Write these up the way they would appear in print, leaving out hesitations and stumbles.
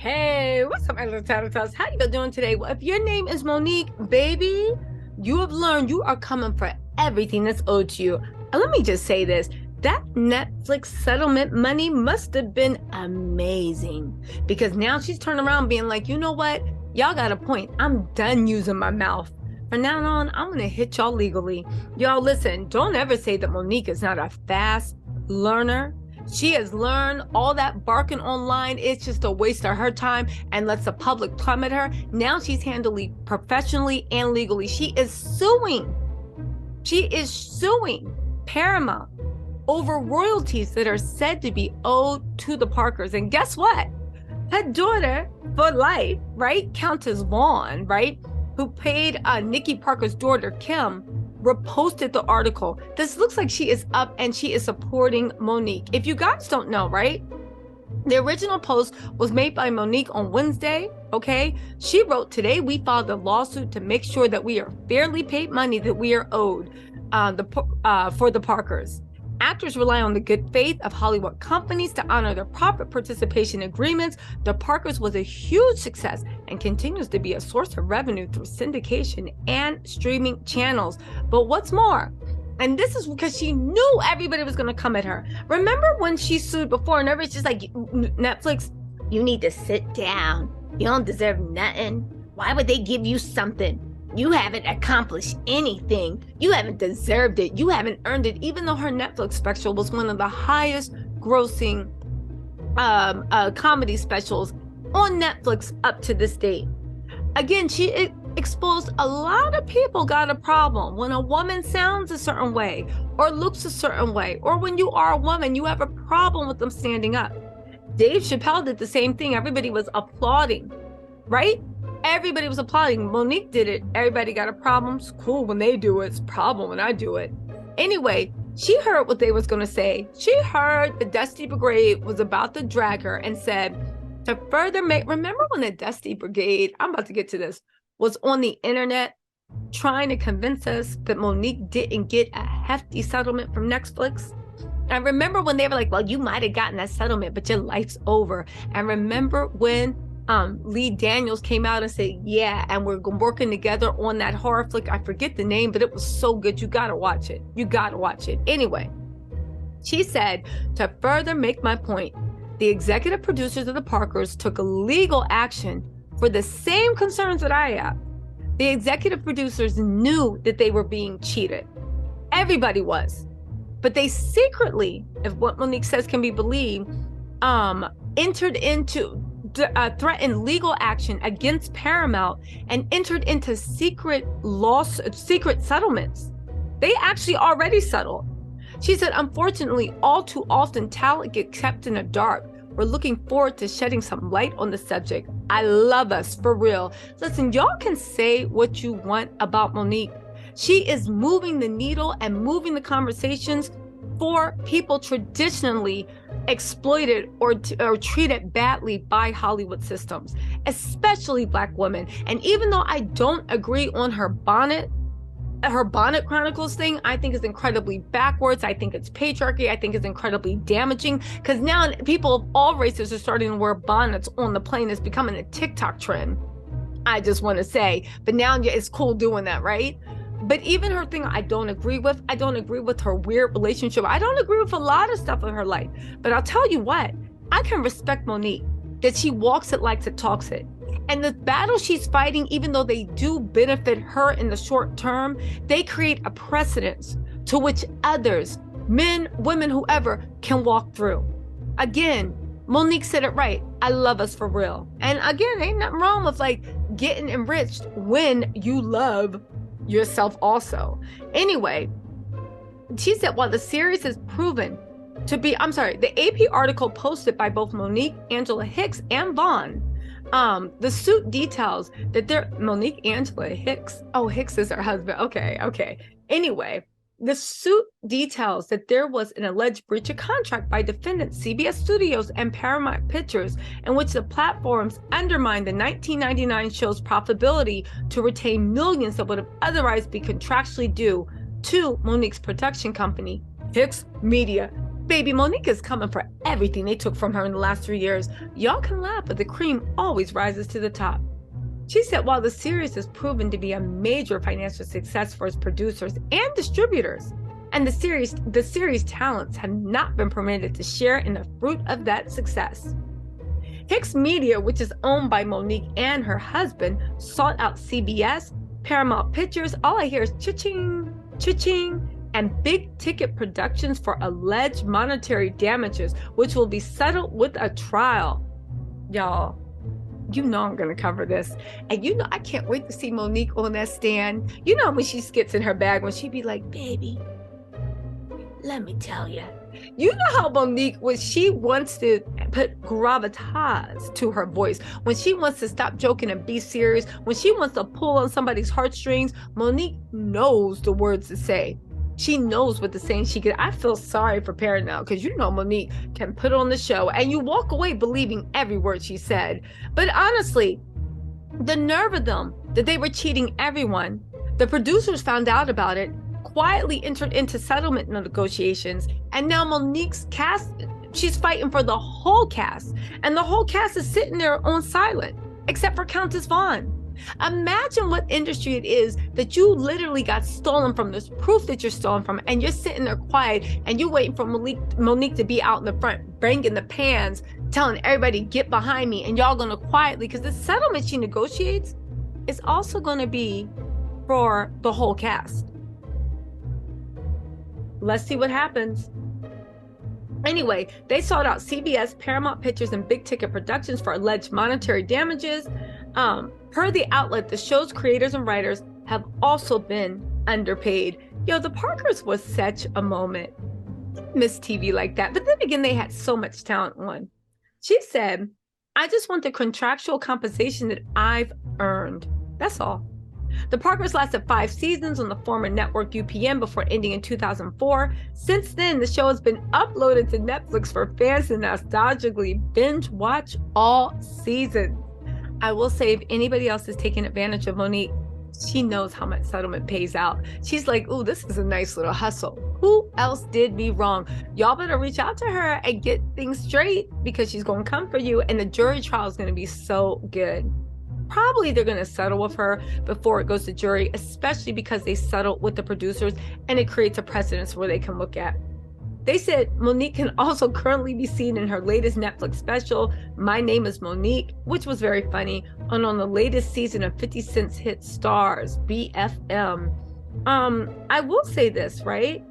Hey, what's up, my little TisaTellss? How you doing today? Well, if your name is MoNique, baby, you have learned you are coming for everything that's owed to you. And let me just say this. That Netflix settlement money must have been amazing because now she's turned around being like, you know what? Y'all got a point. I'm done using my mouth. From now on, I'm going to hit y'all legally. Y'all listen, don't ever say that MoNique is not a fast learner. She has learned all that barking online. It's just a waste of her time and lets the public plummet her. Now she's handling professionally and legally. She is suing. She is suing Paramount over royalties that are said to be owed to the Parkers. And guess what? Her daughter for life, right? Countess Vaughn, right? Who paid Nikki Parker's daughter, Kim, reposted the article. This looks like she is up and she is supporting MoNique. If you guys don't know, right? The original post was made by MoNique on Wednesday, okay? She wrote, today we filed a lawsuit to make sure that we are fairly paid money that we are owed for the Parkers. Actors rely on the good faith of Hollywood companies to honor their profit participation agreements. The Parkers was a huge success and continues to be a source of revenue through syndication and streaming channels. But what's more, and this is because she knew everybody was going to come at her. Remember when she sued before and everybody's just like, Netflix, you need to sit down. You don't deserve nothing. Why would they give you something? You haven't accomplished anything. You haven't deserved it. You haven't earned it, even though her Netflix special was one of the highest grossing comedy specials on Netflix up to this date. Again, she exposed a lot of people got a problem when a woman sounds a certain way or looks a certain way, or when you are a woman, you have a problem with them standing up. Dave Chappelle did the same thing. Everybody was applauding, right? Everybody was applauding. MoNique did it. Everybody got a problem. It's cool when they do it. It's a problem when I do it. Anyway, she heard what they was going to say. She heard the Dusty Brigade was about to drag her and said, to further make, remember when the Dusty Brigade, I'm about to get to this, was on the internet trying to convince us that MoNique didn't get a hefty settlement from Netflix? And remember when they were like, well, you might have gotten that settlement, but your life's over. And remember when Lee Daniels came out and said, yeah, and we're working together on that horror flick. I forget the name, but it was so good. You got to watch it. You got to watch it. Anyway, she said, to further make my point, the executive producers of the Parkers took legal action for the same concerns that I have. The executive producers knew that they were being cheated. Everybody was. But they secretly, if what MoNique says can be believed, entered into threatened legal action against Paramount and entered into secret settlements. They actually already settled. She said, unfortunately, all too often talent gets kept in the dark. We're looking forward to shedding some light on the subject. I love us, for real. Listen, y'all can say what you want about MoNique. She is moving the needle and moving the conversations for people traditionally exploited or treated badly by Hollywood systems, especially Black women. And even though I don't agree on her Bonnet Chronicles thing, I think is incredibly backwards. I think it's patriarchy. I think it's incredibly damaging because now people of all races are starting to wear bonnets on the plane. It's becoming a TikTok trend. I just want to say, but now it's cool doing that, right? But even her thing, I don't agree with. I don't agree with her weird relationship. I don't agree with a lot of stuff in her life. But I'll tell you what, I can respect MoNique, that she walks it, likes it, talks it. And the battle she's fighting, even though they do benefit her in the short term, they create a precedence to which others, men, women, whoever, can walk through. Again, MoNique said it right. I love us for real. And again, ain't nothing wrong with like getting enriched when you love yourself also. Anyway, she said, while the series is proven to be, the AP article posted by both MoNique, Angela Hicks, and Vaughn, the suit details that MoNique, Angela Hicks, Hicks is her husband. Okay. Anyway, the suit details that there was an alleged breach of contract by defendants CBS Studios and Paramount Pictures, in which the platforms undermined the 1999 show's profitability to retain millions that would have otherwise been contractually due to MoNique's production company, Hicks Media. Baby, MoNique is coming for everything they took from her in the last 3 years. Y'all can laugh, but the cream always rises to the top. She said while the series has proven to be a major financial success for its producers and distributors, and the series talents have not been permitted to share in the fruit of that success. Hicks Media, which is owned by MoNique and her husband, sought out CBS, Paramount Pictures, all I hear is cha-ching, cha-ching, and big ticket productions for alleged monetary damages, which will be settled with a trial. Y'all, you know I'm going to cover this. And you know I can't wait to see MoNique on that stand. You know when she gets in her bag, when she be like, baby, let me tell you. You know how MoNique, when she wants to put gravitas to her voice, when she wants to stop joking and be serious, when she wants to pull on somebody's heartstrings, MoNique knows the words to say. She knows what to say, and she can. I feel sorry for Parent now, because you know MoNique can put on the show and you walk away believing every word she said. But honestly, the nerve of them that they were cheating everyone. The producers found out about it, quietly entered into settlement negotiations, and now MoNique's cast, she's fighting for the whole cast, and the whole cast is sitting there on silent, except for Countess Vaughn. Imagine what industry it is that you literally got stolen from. There's proof that you're stolen from, and you're sitting there quiet, and you're waiting for MoNique to be out in the front, banging the pans, telling everybody, get behind me, and y'all gonna quietly, because the settlement she negotiates is also gonna be for the whole cast. Let's see what happens. Anyway, they sought out CBS, Paramount Pictures, and Big Ticket Productions for alleged monetary damages. Per the outlet, the show's creators and writers have also been underpaid. Yo, the Parkers was such a moment. Miss TV like that. But then again, they had so much talent on. She said, I just want the contractual compensation that I've earned. That's all. The Parkers lasted 5 seasons on the former network UPN before ending in 2004. Since then, the show has been uploaded to Netflix for fans to nostalgically binge watch all seasons. I will say, if anybody else is taking advantage of MoNique, she knows how much settlement pays out. She's like, ooh, this is a nice little hustle. Who else did me wrong? Y'all better reach out to her and get things straight, because she's going to come for you, and the jury trial is going to be so good. Probably they're going to settle with her before it goes to jury, especially because they settled with the producers, and it creates a precedence where they can look at. They said MoNique can also currently be seen in her latest Netflix special, My Name is MoNique, which was very funny, and on the latest season of 50 Cent's hit Stars, BFM. I will say this, right?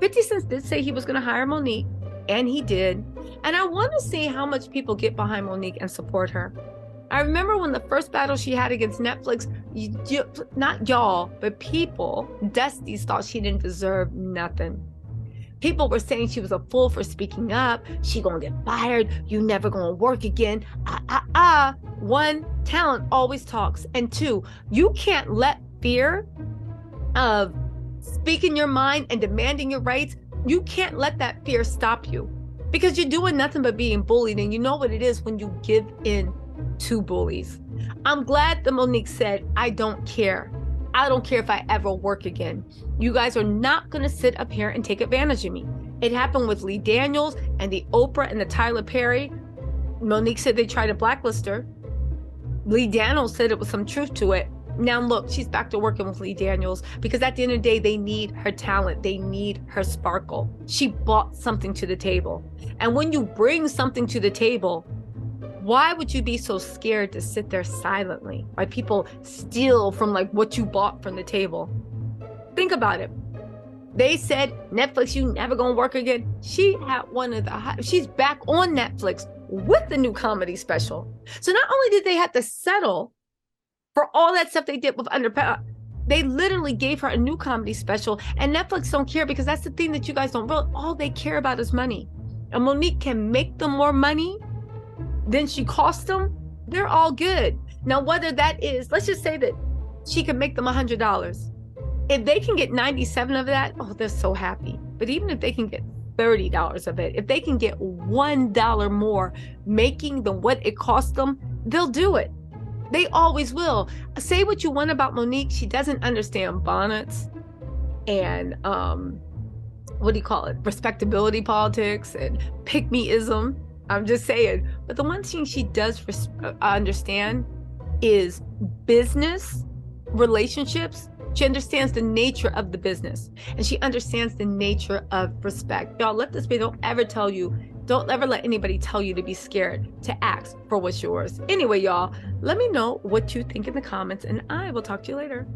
50 Cent did say he was going to hire MoNique, and he did. And I want to see how much people get behind MoNique and support her. I remember when the first battle she had against Netflix, not y'all, but people, Dusties, thought she didn't deserve nothing. People were saying she was a fool for speaking up. She gonna get fired. You never gonna work again. One, talent always talks. And two, you can't let fear of speaking your mind and demanding your rights, you can't let that fear stop you, because you're doing nothing but being bullied, and you know what it is when you give in to bullies. I'm glad that MoNique said, I don't care. I don't care if I ever work again. You guys are not going to sit up here and take advantage of me. It happened with Lee Daniels and the Oprah and the Tyler Perry. MoNique said they tried to blacklist her. Lee Daniels said it was some truth to it. Now look, she's back to working with Lee Daniels, because at the end of the day, they need her talent. They need her sparkle. She brought something to the table. And when you bring something to the table, why would you be so scared to sit there silently while people steal from like what you bought from the table? Think about it. They said, Netflix, you never gonna work again. She had one of the she's back on Netflix with the new comedy special. So not only did they have to settle for all that stuff they did with Unpaid, they literally gave her a new comedy special, and Netflix don't care, because that's the thing that you guys don't realize. All they care about is money. And MoNique can make them more money than she cost them. They're all good. Now, whether that is, let's just say that she can make them $100. If they can get 97 of that, oh, they're so happy. But even if they can get $30 of it, if they can get $1 more making than what it cost them, they'll do it. They always will. Say what you want about MoNique. She doesn't understand bonnets and what do you call it? Respectability politics and pick-me-ism. I'm just saying. But the one thing she does understand is business relationships. She understands the nature of the business, and she understands the nature of respect. Y'all, let this be, don't ever let anybody tell you to be scared to ask for what's yours. Anyway, y'all, let me know what you think in the comments, and I will talk to you later.